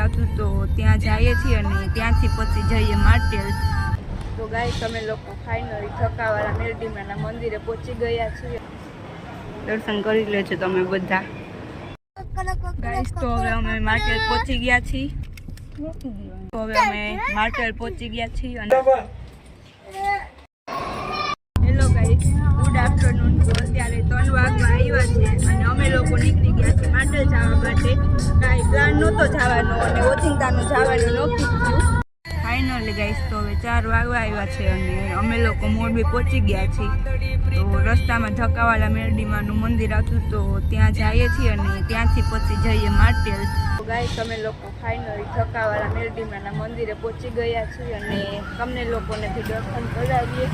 હતું તો ત્યાં જઈએ છીએ અને ત્યાંથી પછી જઈએ માટેલ। તો ગાઈસ અમે લોકો ફાઇનલી ઠકાવાળા મેરડીમાના મંદિરે પહોંચી ગયા છીએ। દર્શન કરી લેજો તમે બધા ગાઈસ। તો હવે અમે માટેલ પહોંચી ગયા છીએ। તો હવે અમે માટેલ પહોંચી ગયા છીએ અને હેલો ગાઈસ, ગુડ આફ્ટરનૂન। તો અત્યારે 3 વાગવા આવ્યા છે અને અમે લોકો નીકળી ગયા છીએ માટેલ જવા માટે। કાંઈ પ્લાન નહોતો જવાનો અને ઓચિંતાનું જવાનું નક્કી થયું ફાઇનલી ગાઈસ। તો હવે 4 વાગવા આવ્યા છે અને અમે લોકો મોરબી પહોંચી ગયા છીએ। તો રસ્તામાં ઠકાવાળા મેરડીમાનું મંદિર હતું તો ત્યાં જઈએ છીએ અને ત્યાંથી પછી જઈએ માટેલ। તો ગાઈસ અમે લોકો ફાઇનલી ઠકાવાળા મેરડીમાના મંદિરે પહોંચી ગયા છીએ અને તમને લોકોને બી દર્શન કરાવીએ।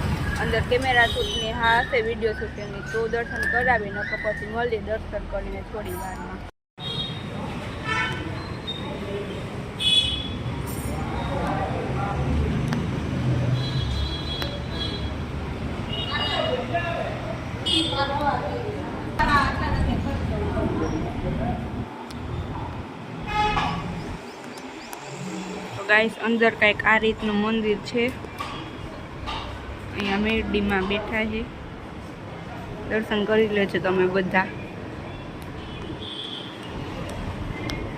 અંદર કેમેરા શૂટની હા હશે, વિડીયો શૂટની, તો દર્શન કરાવી નકર પછી મળીએ દર્શન કરીને થોડી વારમાં। તો ગાઈસ અંદર કંઈક આ રીતનું મંદિર છે। અહીંયા મેરડીમાં બેઠા છે, દર્શન કરી લેજો તમે બધા।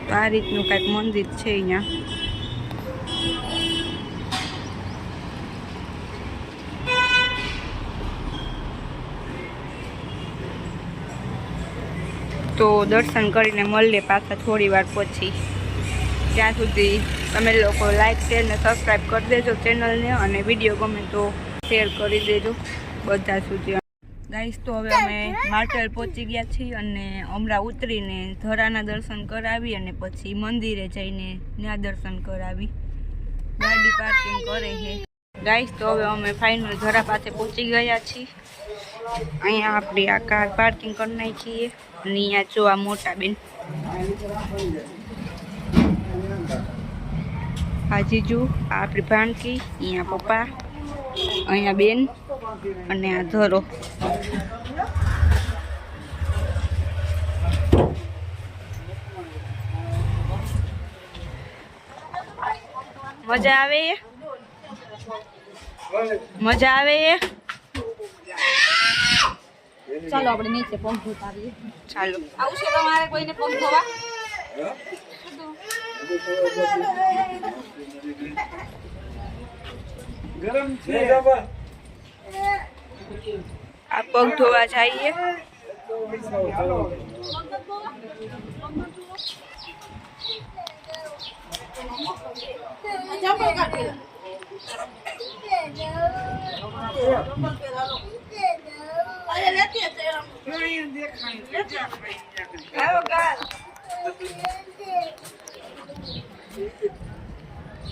તો આ રીતનું કંઈક મંદિર છે અહીંયા। તો દર્શન કરીને મળીએ પાછા થોડી વાર પછી। ત્યાં સુધી તમે લોકો લાઈક શેર ને સબસ્ક્રાઈબ કરી દેજો ચેનલને અને વિડીયો ગમે તો શેર કરી દેજો બધા સુધી ગાઈસ। તો હવે અમે માટેલ પહોંચી ગયા છીએ અને હમણાં ઉતરીને ધરાના દર્શન કરાવી અને પછી મંદિરે જઈને ત્યાં દર્શન કરાવી, ગાડી પાર્કિંગ કરે છે ગાઈસ। તો હવે અમે ફાઇનલ ધરા પાસે પહોંચી ગયા છીએ। અહીંયા આપણી આ કાર પાર્કિંગ કરી નાખીએ અને અહીંયા જો આ મોટા બેન આ જીજુ, આ આપણી ભાણકી, અહીંયા પપ્પા, અહીંયા બેન અને આ ધરો। મજા આવે એ? મજા આવે એ? ચાલો આપણે નીચે પગ ધોતાવીએ। ચાલો આવું છે તમારે કોઈને પગ ધોવા? ગરમ છે આ પગ ધોવા જઈએ।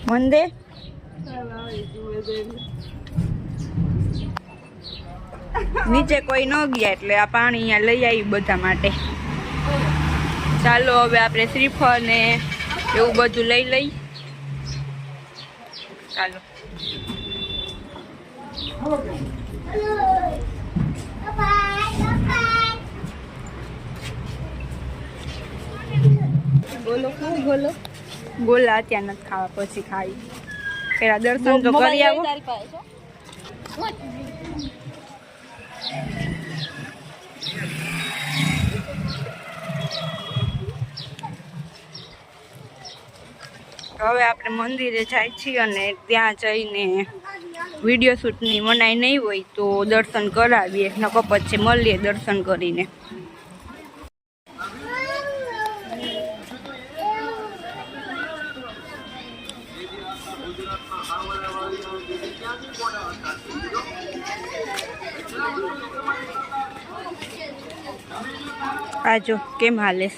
મંદે નીચે કોઈ ન ગયા એટલે આ પાણી અહીંયા લઈ આવી બધા માટે। ચાલો હવે આપણે શ્રીફળ ને એવું બધું લઈ લઈ। ચાલો બોલો શું બોલો બોલા ત્યાં નથી ખાવા, પછી ખાઈ પેલા દર્શન તો કરી આવો। હવે આપણે મંદિરે જાય છીએ અને ત્યાં જઈને વિડીયો શૂટની મનાઈ નહીં હોય તો દર્શન કરાવીએ નકર પછી મળીએ દર્શન કરીને। આજો કેમ હાલે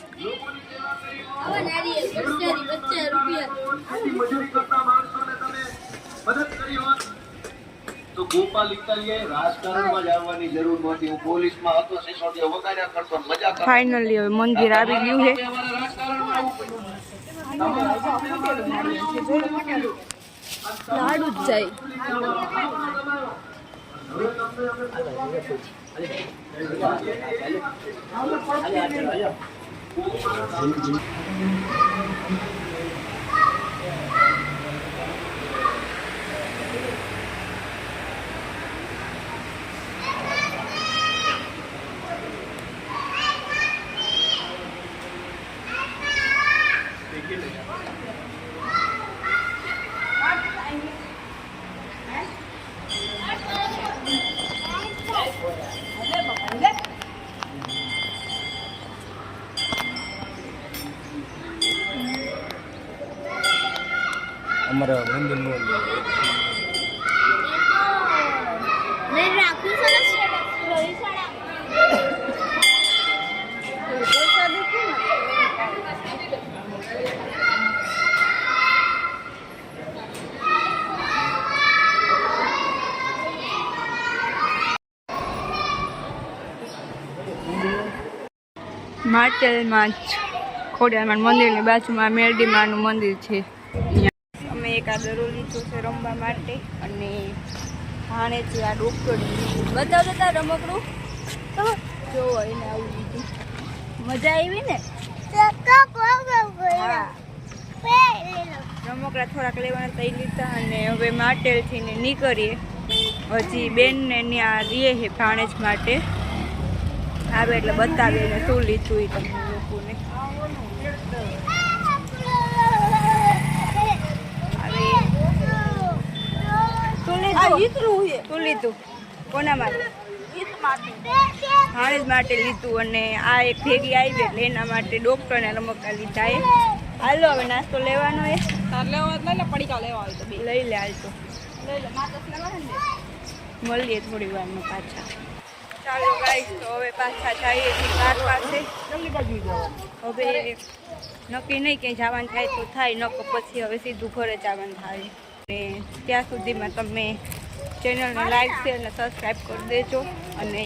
તો ગોપાલ ઇટાલિયાએ રાજકારણમાં જ આવવાની જરૂર નહોતી। હું પોલીસમાં હતો, સિસોડિયા વગાડ્યા કરતો, મજા કરતો। ફાઇનલી હવે મંદિર આવી ગયું છે। લાડુ જ જાય અમારા મંદિરનું માટેલમાં જ ખોડિયારમાંનું મંદિરની બાજુમાં મેરડીમાનું મંદિર છે. અહીંયા અમે એક આ દરો લીધો છે રમવા માટે અને હાણે છે આ ડોક્ટર બતાવતા હતા રમકડું જોવો એને આવું લીધું. મજા આવી ને? હા રમકડા થોડાક લેવાના તઈ લીધા અને હવે માટેલથી ને નીકળીએ. હજી બેનને ત્યાં રહીએ છે ભાણેજ માટે આવે એટલે બતાવીએ ને શું લીધું એ તમને લોકોને. શું લીધું કોના માટે? ભાણેજ માટે લીધું અને આ એક ભેગી આવી એટલે એના માટે ડોક્ટરને રમકડા લીધા. એ હાલો હવે નાસ્તો લેવાનો એ પડીકા લેવા હોય તો લઈ લે. હાલ તો મળીએ થોડી વારમાં પાછા. ચાલો ગાઈસ તો હવે પાછા જઈએ છીએ કાર પાસે. હવે નક્કી નહીં ક્યાંય જવાનું થાય તો થાય, નક્કો પછી હવે સીધું ઘરે જવાનું થાય. અને ત્યાં સુધીમાં તમે ચેનલને લાઈક શેર અને સબસ્ક્રાઈબ કરી દેજો અને